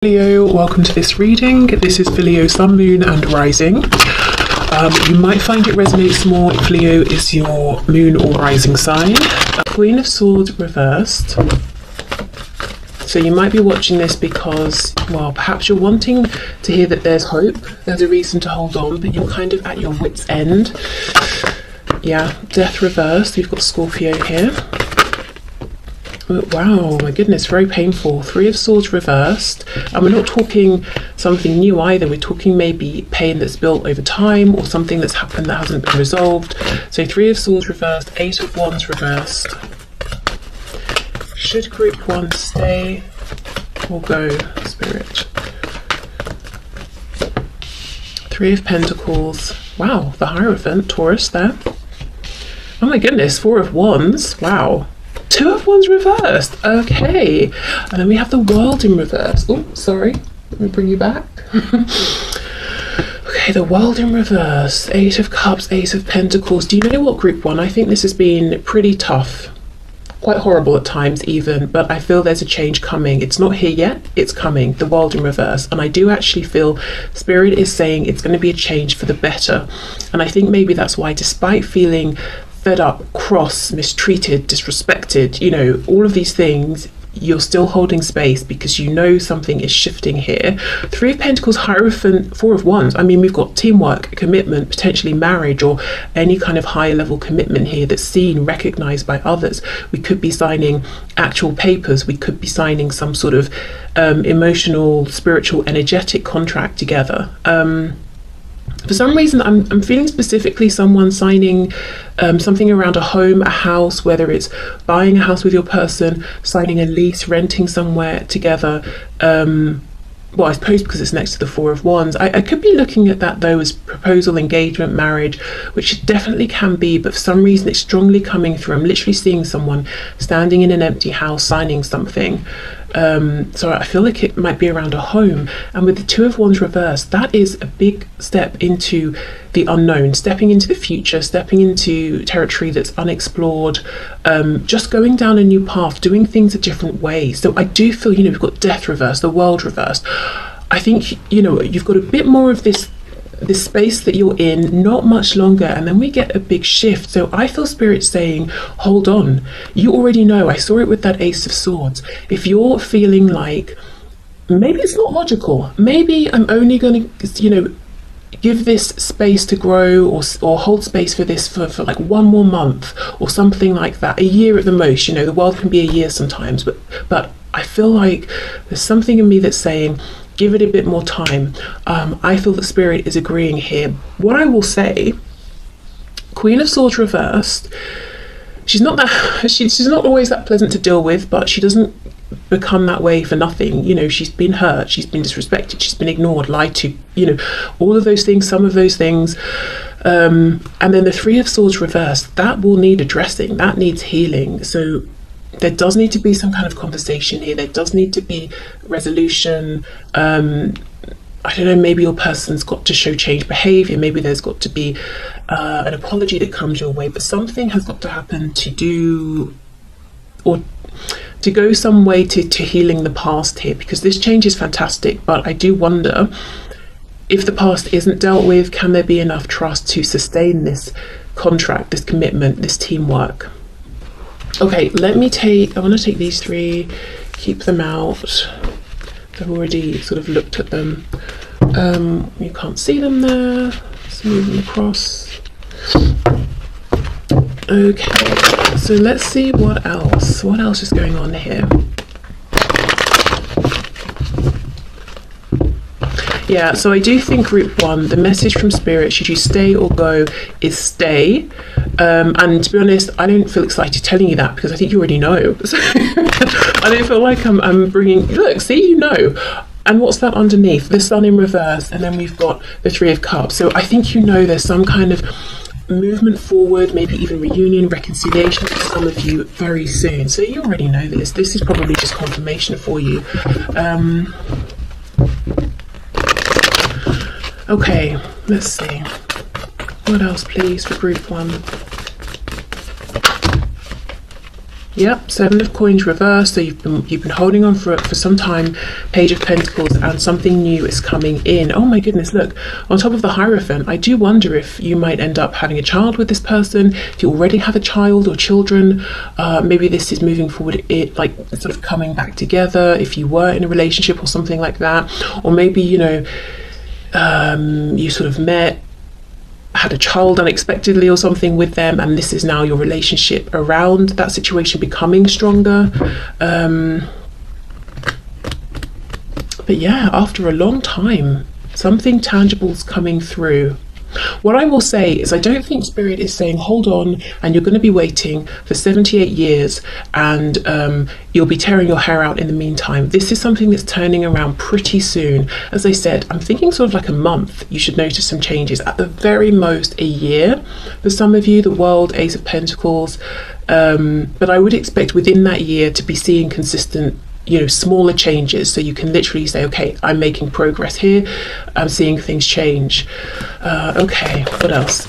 Leo, welcome to this reading. This is for Leo, Sun, Moon and Rising. You might find it resonates more if Leo is your Moon or Rising sign. Queen of Swords reversed. So you might be watching this because, well, perhaps you're wanting to hear that there's hope, there's a reason to hold on, but you're kind of at your wit's end. Yeah, Death reversed. We've got Scorpio here. Oh, wow, my goodness, very painful. Three of Swords reversed. And we're not talking something new either. We're talking maybe pain that's built over time or something that's happened that hasn't been resolved. So Three of Swords reversed, Eight of Wands reversed. Should group one stay or go, Spirit? Three of Pentacles. Wow, the Hierophant, Taurus there. Oh my goodness, Four of Wands. Wow. Two of Wands reversed. Okay. And then we have the World in reverse. Oh, sorry. Let me bring you back. Okay, the World in reverse. Eight of Cups, Ace of Pentacles. Do you know what, group one? I think this has been pretty tough. Quite horrible at times even, but I feel there's a change coming. It's not here yet, it's coming. The World in reverse. And I do actually feel Spirit is saying it's going to be a change for the better. And I think maybe that's why, despite feeling fed up, cross, mistreated, disrespected, you know, all of these things, you're still holding space because you know something is shifting here. Three of Pentacles, Hierophant, Four of Wands. I mean, we've got teamwork, commitment, potentially marriage or any kind of higher level commitment here that's seen, recognized by others. We could be signing actual papers. We could be signing some sort of emotional, spiritual, energetic contract together. For some reason, I'm feeling specifically someone signing something around a home, a house, whether it's buying a house with your person, signing a lease, renting somewhere together. Well, I suppose because it's next to the Four of Wands. I could be looking at that though as proposal, engagement, marriage, which it definitely can be, but for some reason it's strongly coming through. I'm literally seeing someone standing in an empty house signing something. So I feel like it might be around a home. And with the Two of Wands reversed, that is a big step into the unknown, stepping into the future, stepping into territory that's unexplored, just going down a new path, doing things a different way. So I do feel, you know, we've got Death reversed, the World reversed. I think, you know, you've got a bit more of this space that you're in, not much longer, and then we get a big shift. So I feel Spirit saying, hold on. You already know, I saw it with that Ace of Swords. If you're feeling like maybe it's not logical, maybe I'm only going to, you know, give this space to grow or hold space for this for like one more month or something like that, a year at the most. You know, the world can be a year sometimes, but I feel like there's something in me that's saying give it a bit more time. I feel that Spirit is agreeing here. What I will say, Queen of Swords reversed, she's not always that pleasant to deal with, but she doesn't become that way for nothing. You know, she's been hurt, she's been disrespected, she's been ignored, lied to, you know, all of those things, some of those things. And then the Three of Swords reversed, that will need addressing, that needs healing. So there does need to be some kind of conversation here. There does need to be resolution. I don't know, maybe your person's got to show change behavior. Maybe there's got to be an apology that comes your way, but something has got to happen to do or to go some way to healing the past here, because this change is fantastic, but I do wonder if the past isn't dealt with, can there be enough trust to sustain this contract, this commitment, this teamwork? Okay, I want to take these three, keep them out. I've already sort of looked at them. You can't see them there. Let's move them across. Okay, so let's see what else. What else is going on here? Yeah, so I do think group one, the message from Spirit, should you stay or go, is stay. And to be honest, I don't feel excited telling you that because I think you already know. So I don't feel like I'm bringing, look, see, you know. And what's that underneath? The Sun in reverse, and then we've got the Three of Cups. So I think you know there's some kind of movement forward, maybe even reunion, reconciliation for some of you very soon. So you already know this. This is probably just confirmation for you. Okay, let's see. What else, please, for group one? Yep, Seven of Coins reversed. So you've been holding on for some time. Page of Pentacles, and something new is coming in. Oh my goodness, look, on top of the Hierophant, I do wonder if you might end up having a child with this person. If you already have a child or children, maybe this is moving forward, it like sort of coming back together if you were in a relationship or something like that. Or maybe, you know, you sort of met, had a child unexpectedly or something with them, and this is now your relationship around that situation becoming stronger. But yeah, after a long time, something tangible's coming through. What I will say is I don't think Spirit is saying hold on and you're going to be waiting for 78 years and you'll be tearing your hair out in the meantime. This is something that's turning around pretty soon. As I said, I'm thinking sort of like a month you should notice some changes, at the very most a year for some of you, the World, Ace of Pentacles, but I would expect within that year to be seeing consistent, you know, smaller changes, so you can literally say, okay, I'm making progress here, I'm seeing things change. Okay, what else?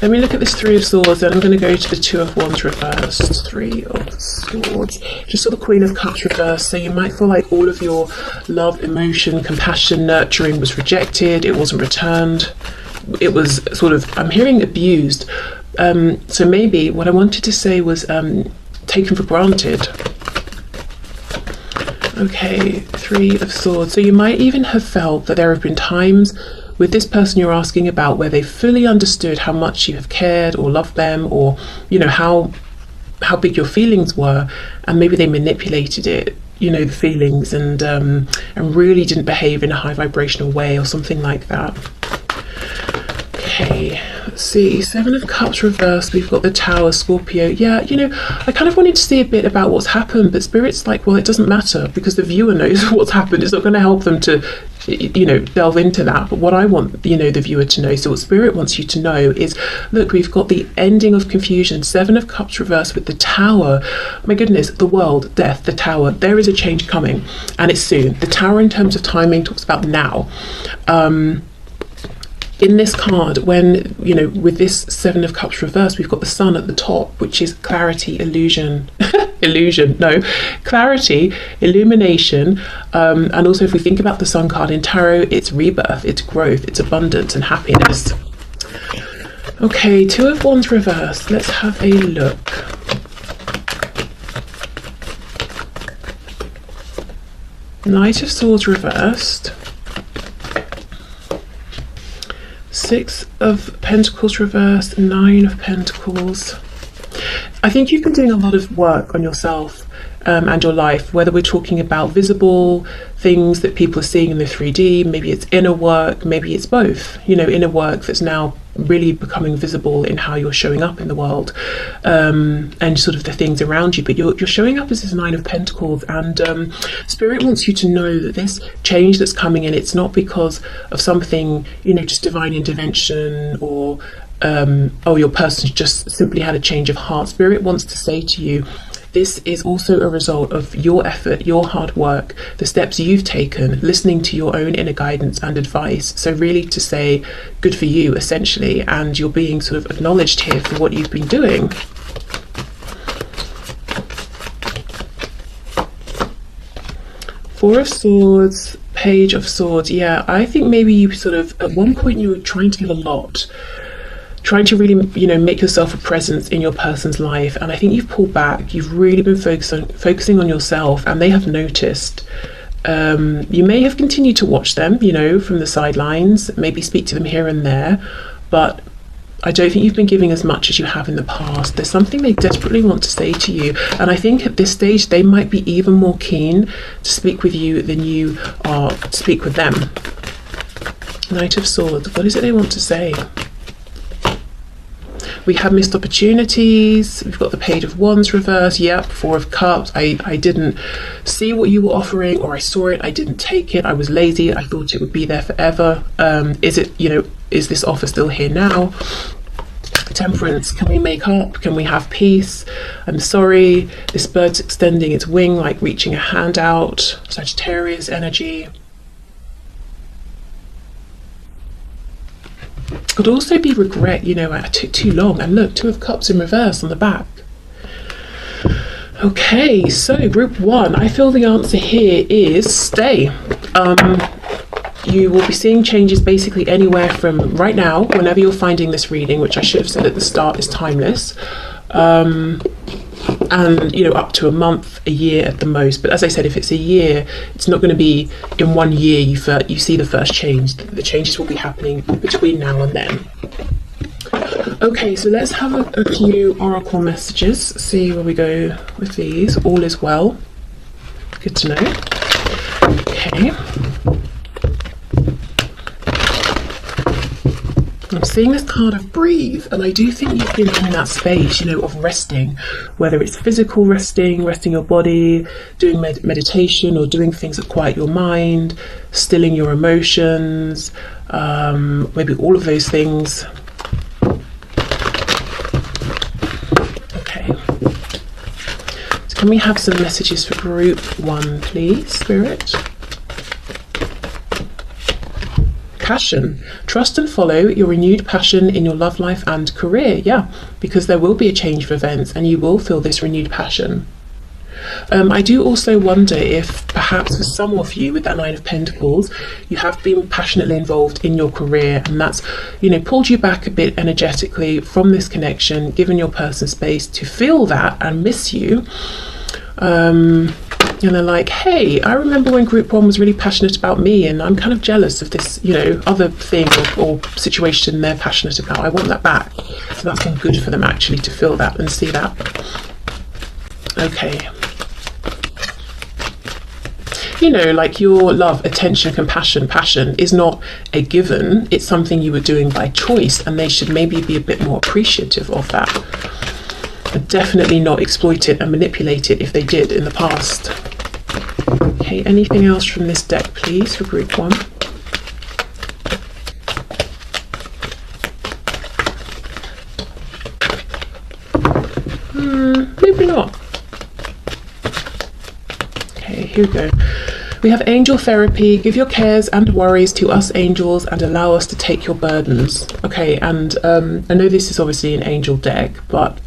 Let me look at this Three of Swords, then I'm going to go to the Two of Wands reversed. Three of Swords, just saw the Queen of Cups reversed. So you might feel like all of your love, emotion, compassion, nurturing was rejected, it wasn't returned. It was sort of, I'm hearing abused. So maybe what I wanted to say was taken for granted. Okay, Three of Swords. So you might even have felt that there have been times with this person you're asking about where they fully understood how much you have cared or loved them, or, you know, how big your feelings were, and maybe they manipulated it, you know, the feelings, and really didn't behave in a high vibrational way or something like that. Okay, let's see, Seven of Cups reversed, we've got the Tower, Scorpio. Yeah, you know, I kind of wanted to see a bit about what's happened, but Spirit's like, well, it doesn't matter because the viewer knows what's happened. It's not going to help them to, you know, delve into that. But what I want, you know, the viewer to know, so what Spirit wants you to know is, look, we've got the ending of confusion, Seven of Cups reversed with the Tower. My goodness, the world, death, the Tower. There is a change coming, and it's soon. The Tower, in terms of timing, talks about now. In this card, when, you know, with this Seven of Cups reversed, we've got the Sun at the top, which is clarity, illusion, clarity, illumination, and also if we think about the Sun card in tarot, it's rebirth, it's growth, it's abundance and happiness. Okay, Two of Wands reversed, let's have a look. Knight of Swords reversed. Six of Pentacles reversed, Nine of Pentacles. I think you've been doing a lot of work on yourself and your life, whether we're talking about visible things that people are seeing in the 3D, maybe it's inner work, maybe it's both, you know, inner work that's now really becoming visible in how you're showing up in the world, and sort of the things around you, but you're showing up as this Nine of Pentacles, and Spirit wants you to know that this change that's coming in, it's not because of something, you know, just divine intervention, or oh, your person's just simply had a change of heart. Spirit wants to say to you, this is also a result of your effort, your hard work, the steps you've taken, listening to your own inner guidance and advice. So really to say, good for you, essentially, and you're being sort of acknowledged here for what you've been doing. Four of Swords, Page of Swords. Yeah, I think maybe you sort of, at one point you were trying to give a lot, trying to really, you know, make yourself a presence in your person's life, and I think you've pulled back. You've really been focusing on yourself, and they have noticed. You may have continued to watch them, you know, from the sidelines, maybe speak to them here and there, but I don't think you've been giving as much as you have in the past. There's something they desperately want to say to you, and I think at this stage they might be even more keen to speak with you than you are to speak with them. Knight of Swords, what is it they want to say? We have missed opportunities. We've got the Page of Wands reversed. Yep, Four of Cups. I didn't see what you were offering, or I saw it, I didn't take it. I was lazy. I thought it would be there forever. Is it, you know, is this offer still here now? Temperance. Can we make up? Can we have peace? I'm sorry. This bird's extending its wing, like reaching a hand out. Sagittarius energy. Could also be regret, you know, I took too long. And look, Two of Cups in reverse on the back. Okay, so group 1, I feel the answer here is stay. You will be seeing changes basically anywhere from right now, whenever you're finding this reading, which I should have said at the start is timeless, and you know, up to a month, a year at the most. But as I said, if it's a year, it's not going to be in 1 year you see the first change. The changes will be happening between now and then. Okay, so let's have a few oracle messages, see where we go with these. All is well. Good to know. Okay. I'm seeing this card of breathe, and I do think you've been in that space, you know, of resting, whether it's physical resting your body, doing meditation, or doing things that quiet your mind, stilling your emotions, maybe all of those things. So can we have some messages for group 1, please, Spirit? Passion. Trust and follow your renewed passion in your love life and career. Yeah, because there will be a change of events and you will feel this renewed passion. I do also wonder if perhaps for some of you with that Nine of Pentacles, you have been passionately involved in your career, and that's, you know, pulled you back a bit energetically from this connection, given your person space to feel that and miss you. And they're like, hey, I remember when group 1 was really passionate about me, and I'm kind of jealous of this, you know, other thing or situation they're passionate about. I want that back. So that's been good for them actually to feel that and see that. Okay. You know, like your love, attention, compassion, passion is not a given. It's something you were doing by choice, and they should maybe be a bit more appreciative of that. And definitely not exploit it and manipulate it if they did in the past. Okay, anything else from this deck, please, for group 1? Maybe not. Okay, here we go. We have angel therapy. Give your cares and worries to us angels and allow us to take your burdens. Okay, and I know this is obviously an angel deck, but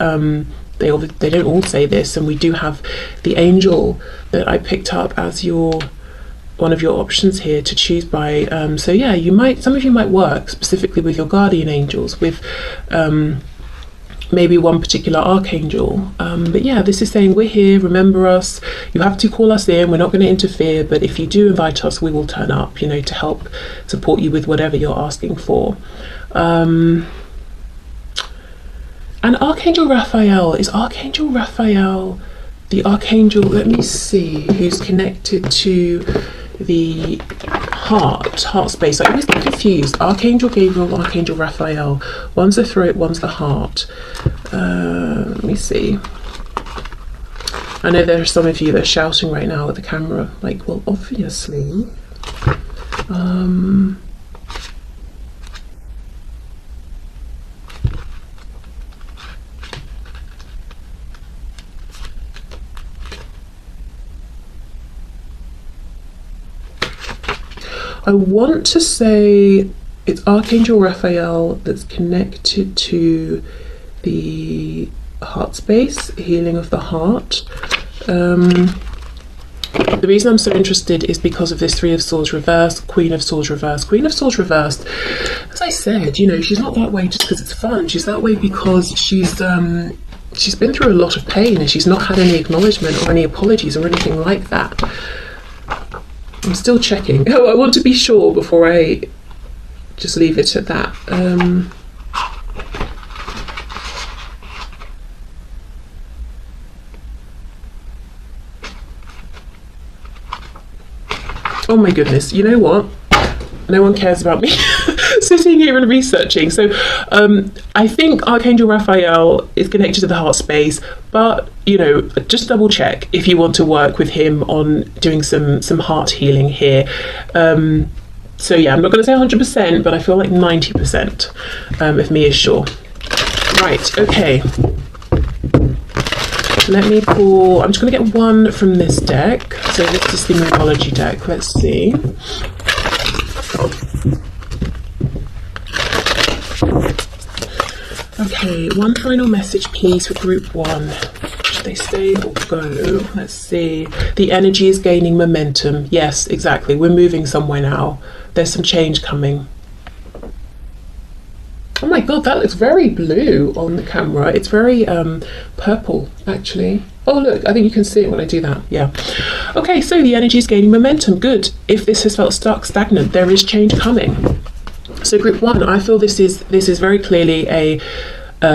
they don't all say this, and we do have the angel that I picked up as one of your options here to choose by. So yeah, some of you might work specifically with your guardian angels, with maybe one particular archangel, but yeah, this is saying we're here, remember us, you have to call us in, we're not going to interfere, but if you do invite us, we will turn up, you know, to help support you with whatever you're asking for. And Archangel Raphael, is Archangel Raphael the archangel, let me see, who's connected to the heart space? I always get confused. Archangel Gabriel, Archangel Raphael. One's the throat, one's the heart. Let me see. I know there are some of you that are shouting right now at the camera, like, well, obviously. I want to say it's Archangel Raphael that's connected to the heart space, healing of the heart. The reason I'm so interested is because of this Three of Swords reverse, Queen of Swords reverse. Queen of Swords reversed, as I said, you know, she's not that way just because it's fun. She's that way because she's been through a lot of pain, and she's not had any acknowledgement or any apologies or anything like that. I'm still checking. Oh, I want to be sure before I just leave it at that. Oh my goodness, you know what? No one cares about me sitting here and researching. So I think Archangel Raphael is connected to the heart space, but you know, just double check if you want to work with him on doing some heart healing here. So yeah, I'm not going to say 100%, but I feel like 90% if me is sure. Right, okay. Let me pull, I'm just going to get one from this deck. So this is the Numerology deck. Let's see. Okay, one final message please for group one. Should they stay or go? Let's see. The energy is gaining momentum. Yes, exactly. We're moving somewhere now. There's some change coming. Oh my god, that looks very blue on the camera. It's very purple, actually. Oh look, I think you can see it when I do that. Yeah. Okay, so the energy is gaining momentum. Good. If this has felt stuck, stagnant, there is change coming. So group one, I feel this is very clearly a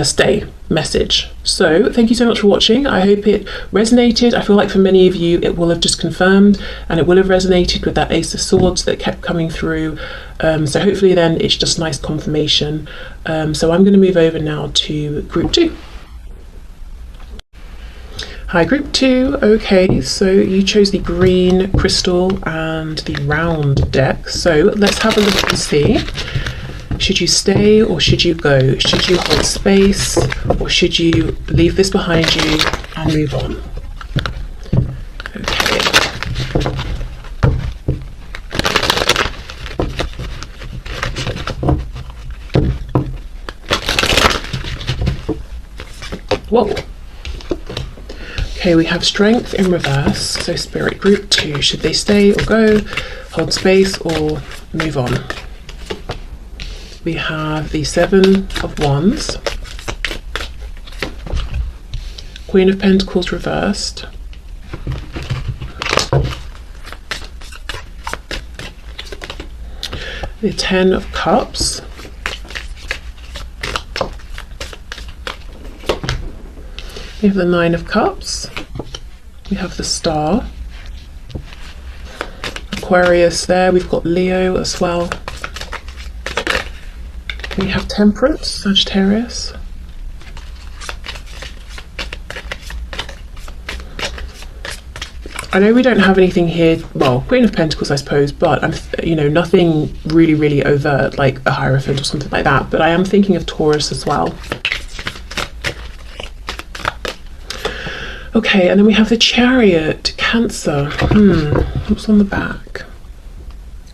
stay message. So thank you so much for watching. I hope it resonated. I feel like for many of you it will have just confirmed, and it will have resonated with that Ace of Swords that kept coming through. So hopefully then it's just nice confirmation. So I'm going to move over now to group two. Hi group two. Okay, so you chose the green crystal and the round deck. So let's have a look and see. Should you stay or should you go? Should you hold space or should you leave this behind you and move on? Okay. Whoa. Okay, we have strength in reverse. So spirit group two, should they stay or go? Hold space or move on? We have the Seven of Wands, Queen of Pentacles reversed, the Ten of Cups, we have the Nine of Cups, we have the Star, Aquarius there, we've got Leo as well. We have Temperance, Sagittarius. I know we don't have anything here, well, Queen of Pentacles I suppose, but I'm, nothing really overt like a Hierophant or something like that, but I am thinking of Taurus as well. Okay, and then we have the Chariot, Cancer. What's on the back?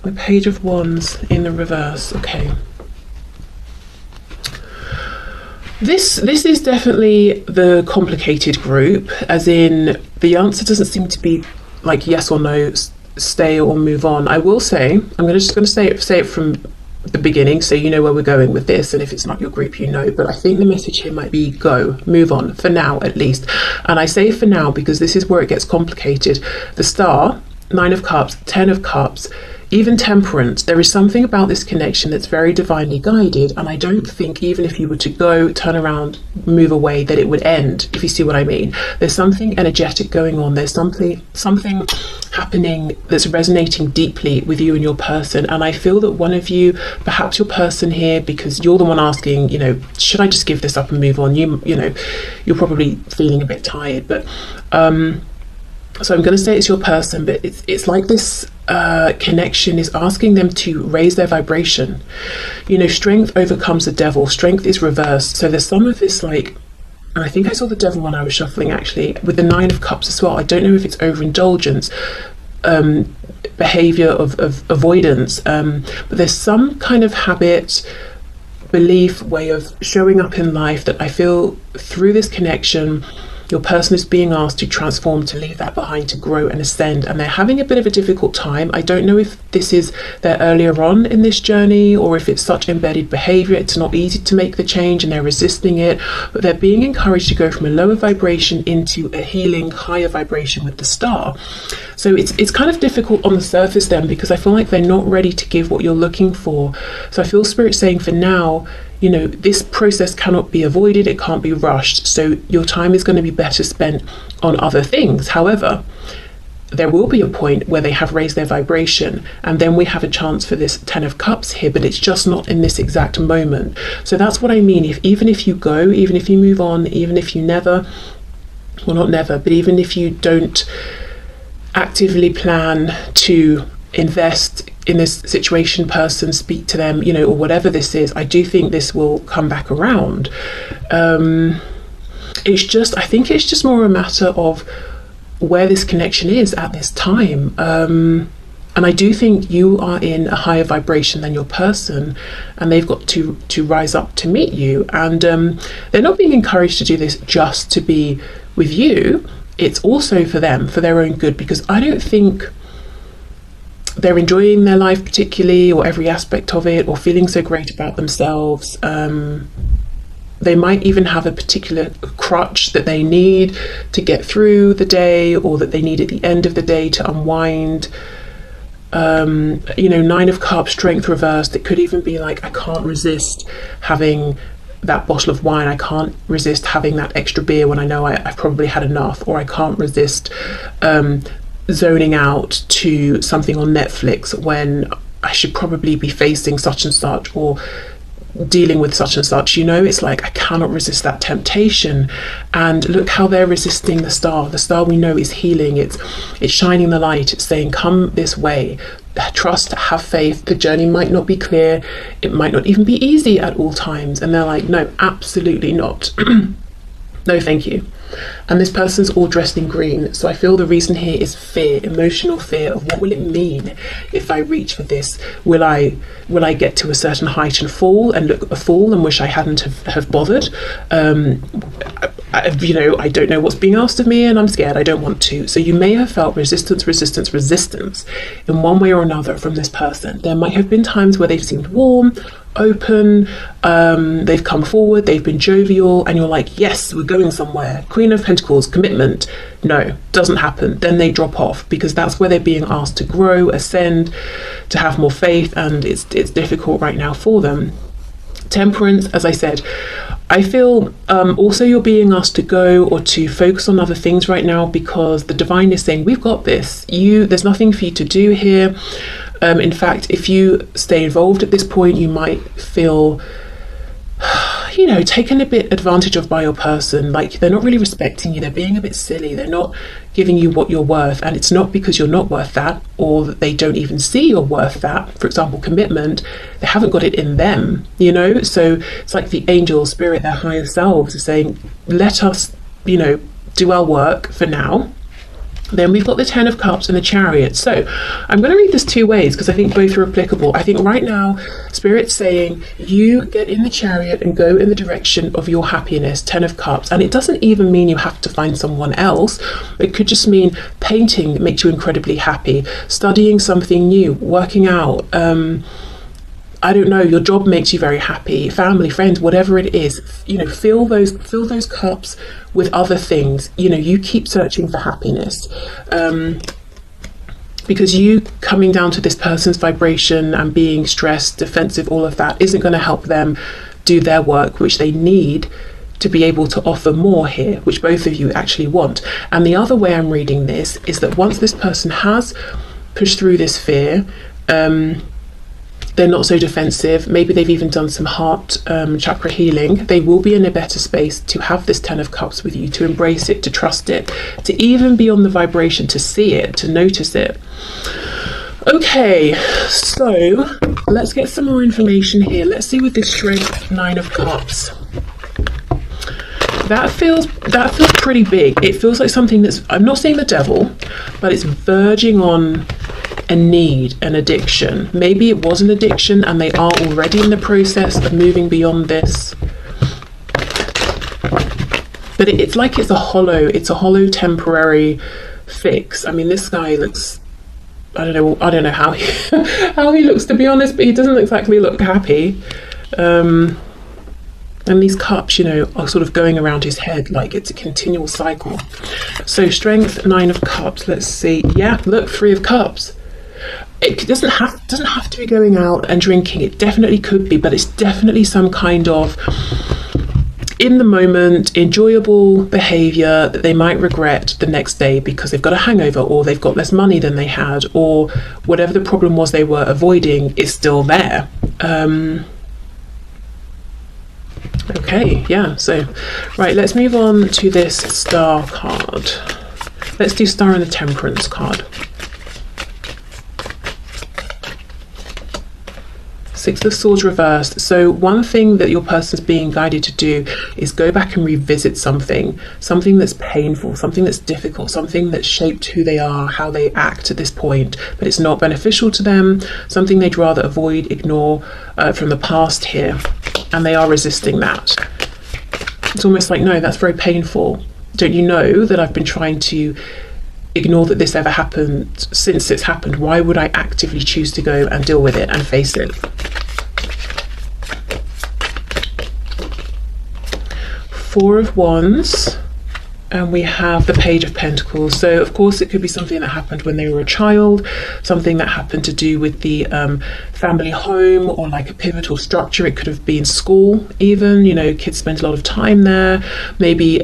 The Page of Wands in the reverse. Okay. This is definitely the complicated group, as in the answer doesn't seem to be like yes or no, stay or move on. I will say, I'm just going to say it from the beginning so you know where we're going with this, and if it's not your group you know, but I think the message here might be go, move on, for now at least. And I say for now because this is where it gets complicated. The Star, Nine of Cups, Ten of Cups, even Temperance, there is something about this connection that's very divinely guided, and I don't think even if you were to go, turn around, move away, that it would end, if you see what I mean. There's something energetic going on. There's something happening that's resonating deeply with you and your person, and I feel that one of you, perhaps your person here, because you're the one asking, should I just give this up and move on? You're probably feeling a bit tired, but so I'm going to say it's your person, but it's like this connection is asking them to raise their vibration. Strength overcomes the devil. Strength is reversed. So there's some of this and I think I saw the devil when I was shuffling actually, with the Nine of Cups as well. I don't know if it's overindulgence, behavior of avoidance, but there's some kind of habit, belief, way of showing up in life that I feel through this connection your person is being asked to transform, to leave that behind, to grow and ascend, and they're having a bit of a difficult time. I don't know if this is their earlier on in this journey or if it's such embedded behavior. It's not easy to make the change and they're resisting it, but they're being encouraged to go from a lower vibration into a healing higher vibration with the Star. So it's kind of difficult on the surface then, because I feel like they're not ready to give what you're looking for. So I feel Spirit saying for now, this process cannot be avoided, it can't be rushed, so your time is going to be better spent on other things. However, there will be a point where they have raised their vibration, and then we have a chance for this Ten of Cups here, but it's just not in this exact moment. So that's what I mean. Even if you go, even if you move on, even if you never, well not never, but even if you don't actively plan to invest in this situation, person, speak to them, or whatever this is, I do think this will come back around. I think it's just more a matter of where this connection is at this time. And I do think you are in a higher vibration than your person, and they've got to rise up to meet you. And they're not being encouraged to do this just to be with you. It's also for them, for their own good, because I don't think they're enjoying their life particularly, or every aspect of it, or feeling so great about themselves. They might even have a particular crutch that they need to get through the day, or that they need at the end of the day to unwind. You know, 9 of Cups, strength reversed. It could even be like, I can't resist having that bottle of wine. I can't resist having that extra beer when I know I've probably had enough, or I can't resist zoning out to something on Netflix when I should probably be facing such and such, or dealing with such and such. You know, it's like, I cannot resist that temptation. And look how they're resisting the star. The star, we know, is healing. It's shining the light. It's saying, come this way, trust, have faith. The journey might not be clear, it might not even be easy at all times. And they're like, no, absolutely not. No, thank you. And this person's all dressed in green, so I feel the reason here is fear, emotional fear of what will it mean if I reach for this. Will I get to a certain height and fall and look a fool and wish I hadn't have bothered? You know, I don't know what's being asked of me, and I'm scared, I don't want to. So you may have felt resistance in one way or another from this person. There might have been times where they've seemed warm, open, they've come forward, they've been jovial, and you're like, yes, we're going somewhere. Queen of Pentacles, commitment. No, doesn't happen. Then they drop off, because that's where they're being asked to grow, ascend, to have more faith, and it's difficult right now for them. Temperance, as I said, I feel also you're being asked to go or to focus on other things right now, because the divine is saying, we've got this. There's nothing for you to do here. In fact, if you stay involved at this point, you might feel, you know, taken a bit advantage of by your person. Like, they're not really respecting you. They're being a bit silly. They're not giving you what you're worth. And it's not because you're not worth that, or that they don't even see you're worth that. For example, commitment, they haven't got it in them, you know? So it's like the angel spirit, their higher selves, are saying, let us, you know, do our work for now. Then we've got the 10 of Cups and the Chariot. So I'm going to read this 2 ways, because I think both are applicable. I think right now, Spirit's saying, you get in the Chariot and go in the direction of your happiness, 10 of Cups. And it doesn't even mean you have to find someone else. It could just mean painting makes you incredibly happy, studying something new, working out, I don't know, your job makes you very happy, family, friends, whatever it is, you know, fill those cups with other things. You know, you keep searching for happiness, because you coming down to this person's vibration and being stressed, defensive, all of that isn't going to help them do their work, which they need to be able to offer more here, which both of you actually want. And the other way I'm reading this is that once this person has pushed through this fear, they're not so defensive. Maybe they've even done some heart chakra healing. They will be in a better space to have this 10 of Cups with you, to embrace it, to trust it, to even be on the vibration, to see it, to notice it. Okay, so let's get some more information here. Let's see with this strength 9 of Cups. That feels pretty big. It feels like something that's, I'm not saying the devil, but it's verging on a need, an addiction. Maybe it was an addiction and they are already in the process of moving beyond this. But it's like it's a hollow temporary fix. I mean, this guy looks, I don't know how he looks, to be honest, but he doesn't exactly look happy. And these cups, you know, are sort of going around his head like it's a continual cycle. So strength 9 of Cups, let's see. Yeah, look, 3 of Cups. It doesn't have to be going out and drinking. It definitely could be, but it's definitely some kind of in the moment enjoyable behavior that they might regret the next day because they've got a hangover, or they've got less money than they had, or whatever the problem was they were avoiding is still there. Okay, yeah, so right, let's move on to this Star card. Let's do Star and the Temperance card. Six of Swords reversed. So one thing that your person's being guided to do is go back and revisit something that's painful, something that's difficult, something that shaped who they are, how they act at this point, but it's not beneficial to them, something they'd rather avoid, ignore from the past here, and they are resisting that. It's almost like, no, that's very painful. Don't you know that I've been trying to ignore that this ever happened since it's happened? Why would I actively choose to go and deal with it and face it? Four of Wands, and we have the Page of Pentacles. So of course it could be something that happened when they were a child, something that happened to do with the family home, or like a pivotal structure. It could have been school even, you know, kids spend a lot of time there. Maybe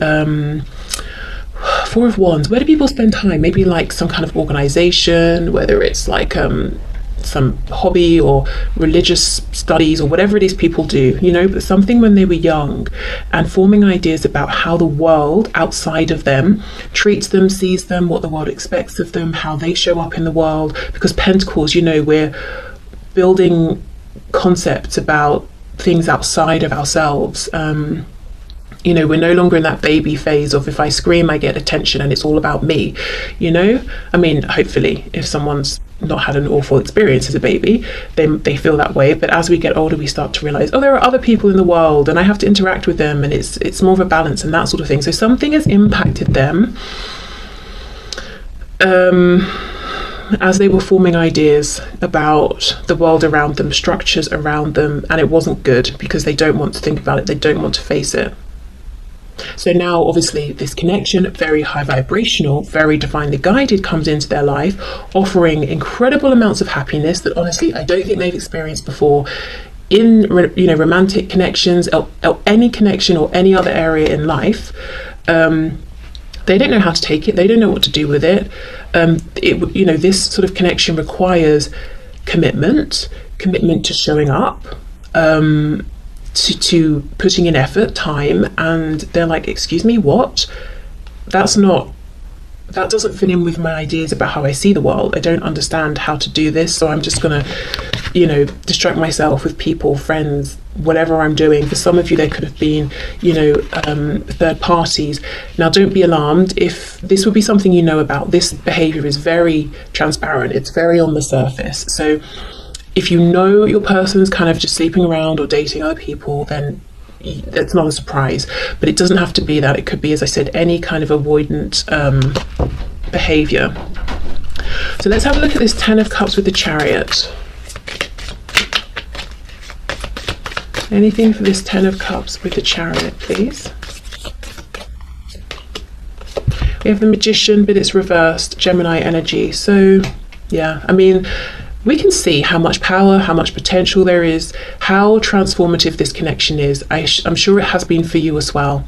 Four of Wands, where do people spend time? Maybe like some kind of organization, whether it's like some hobby or religious studies or whatever it is people do, you know, but something when they were young, and forming ideas about how the world outside of them treats them, sees them, what the world expects of them, how they show up in the world. Because Pentacles, you know, we're building concepts about things outside of ourselves. You know, we're no longer in that baby phase of if I scream, I get attention and it's all about me, you know? I mean, hopefully, if someone's not had an awful experience as a baby, they feel that way. But as we get older, we start to realize, oh, there are other people in the world and I have to interact with them, and it's more of a balance and that sort of thing. So something has impacted them as they were forming ideas about the world around them, structures around them, and it wasn't good because they don't want to think about it, they don't want to face it. So now obviously this connection, very high vibrational, very divinely guided, comes into their life, offering incredible amounts of happiness that honestly I don't think they've experienced before in, you know, romantic connections or any connection or any other area in life. They don't know how to take it, they don't know what to do with it. You know, this sort of connection requires commitment to showing up, to putting in effort, time, and they're like, excuse me, what? That doesn't fit in with my ideas about how I see the world. I don't understand how to do this, so I'm just gonna, you know, distract myself with people, friends, whatever I'm doing. For some of you, there could have been, you know, third parties. Now, don't be alarmed if this would be something you know about. This behavior is very transparent, it's very on the surface. So if you know your person's kind of just sleeping around or dating other people, then it's not a surprise. But it doesn't have to be that. It could be, as I said, any kind of avoidant behavior. So let's have a look at this Ten of Cups with the Chariot. Anything for this Ten of Cups with the Chariot, please? We have the Magician, but it's reversed, Gemini energy. So yeah, I mean, we can see how much power, how much potential there is, how transformative this connection is. I'm sure it has been for you as well.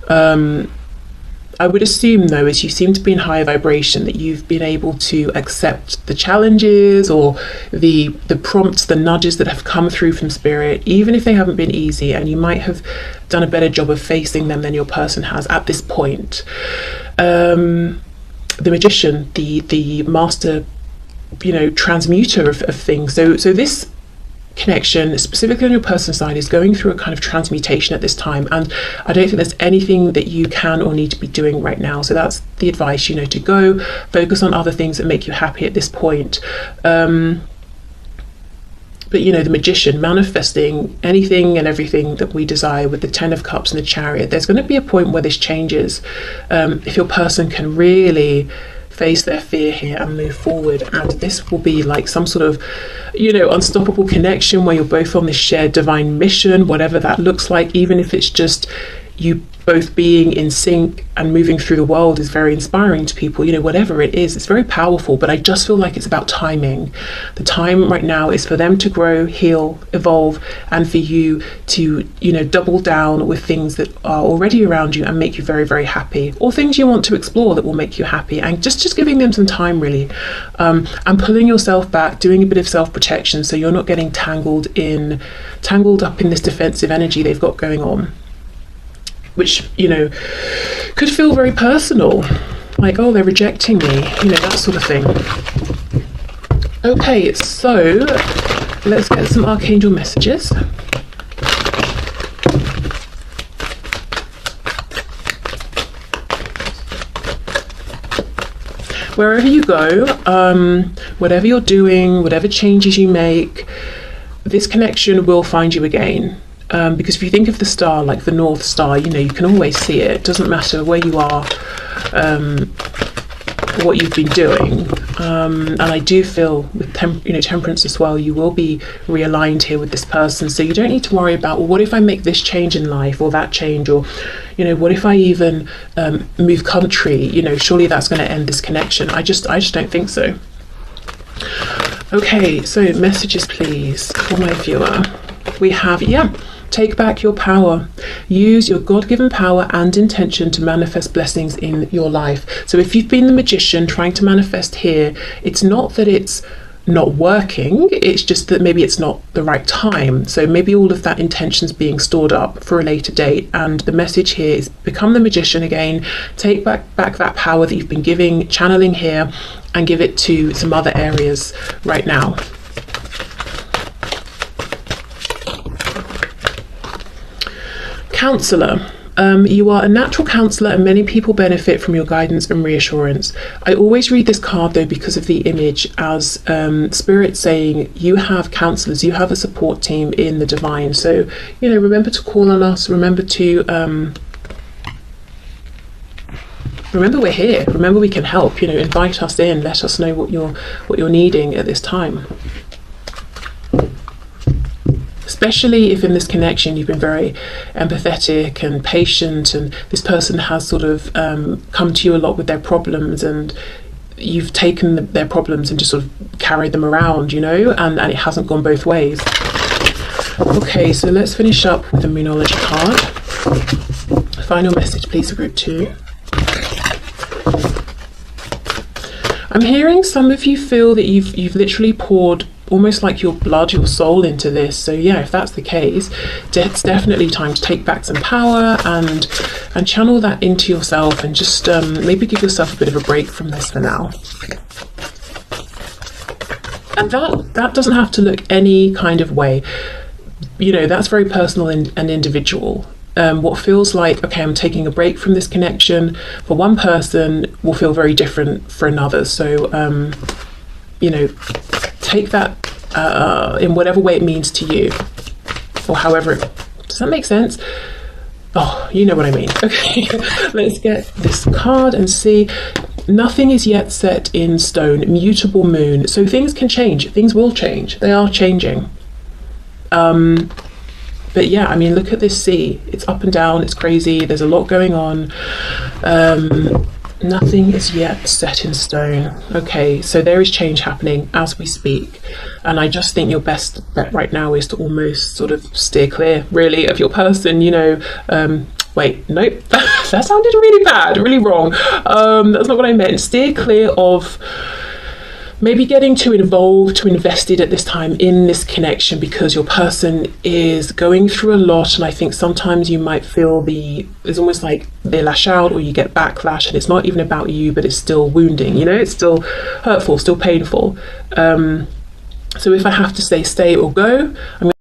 I would assume, though, as you seem to be in higher vibration, that you've been able to accept the challenges or the prompts, the nudges that have come through from Spirit, even if they haven't been easy, and you might have done a better job of facing them than your person has at this point. The Magician, the master, you know, transmuter of things. So this connection, specifically on your person's side, is going through a kind of transmutation at this time, and I don't think there's anything that you can or need to be doing right now. So that's the advice, you know, to go focus on other things that make you happy at this point. But you know, the Magician, manifesting anything and everything that we desire with the Ten of Cups and the Chariot, there's going to be a point where this changes. If your person can really face their fear here and move forward, and this will be like some sort of, you know, unstoppable connection where you're both on this shared divine mission, whatever that looks like. Even if it's just you both being in sync and moving through the world is very inspiring to people, you know, whatever it is, it's very powerful. But I just feel like it's about timing. The time right now is for them to grow, heal, evolve, and for you to, you know, double down with things that are already around you and make you very, very happy, or things you want to explore that will make you happy, and just giving them some time, really, and pulling yourself back, doing a bit of self-protection so you're not getting tangled up in this defensive energy they've got going on, which, you know, could feel very personal, like, oh, they're rejecting me, you know, that sort of thing. Okay, so Let's get some archangel messages. Wherever you go, whatever you're doing, whatever changes you make, this connection will find you again. Because if you think of the star like the North Star, you know, you can always see it. It doesn't matter where you are, what you've been doing. And I do feel with temperance as well, you will be realigned here with this person. So you don't need to worry about, well, what if I make this change in life or that change, or, you know, what if I even move country? You know, surely that's going to end this connection. I just don't think so. Okay, so messages please for my viewer. We have, take back your power. Use your God-given power and intention to manifest blessings in your life. So if you've been the magician trying to manifest here, it's not that it's not working, it's just that maybe it's not the right time. So maybe all of that intention's being stored up for a later date, and the message here is become the magician again. Take back that power that you've been channeling here, and give it to some other areas right now. Counselor. You are a natural counsellor and many people benefit from your guidance and reassurance. I always read this card though because of the image as Spirit saying you have counsellors, you have a support team in the divine. So, you know, remember to call on us, remember to remember we're here, remember we can help, you know, invite us in, let us know what you're needing at this time. Especially if in this connection you've been very empathetic and patient, and this person has sort of come to you a lot with their problems, and you've taken their problems and just sort of carried them around, you know, and it hasn't gone both ways. Okay, so let's finish up with the Moonology card. Final message please for group 2. I'm hearing some of you feel that you've literally poured almost like your blood, your soul into this. So yeah, if that's the case, it's definitely time to take back some power and channel that into yourself, and just maybe give yourself a bit of a break from this for now. And that doesn't have to look any kind of way. You know, that's very personal and individual. What feels like, okay, I'm taking a break from this connection for one person will feel very different for another. So, you know, take that in whatever way it means to you, or however does that make sense? Oh, you know what I mean. Okay, let's get this card and see. Nothing is yet set in stone. Mutable moon. So things can change, things will change, they are changing. But yeah, I mean, look at this sea. It's up and down, it's crazy, there's a lot going on. Nothing is yet set in stone. Okay, so there is change happening as we speak. And I just think your best bet right now is to almost sort of steer clear, really, of your person, you know. Wait, nope, that sounded really bad, really wrong. That's not what I meant. Steer clear of maybe getting too involved, too invested at this time in this connection, because your person is going through a lot, and I think sometimes you might feel it's almost like they lash out or you get backlash, and it's not even about you, but it's still wounding, you know, it's still hurtful, still painful. So if I have to say stay or go, I'm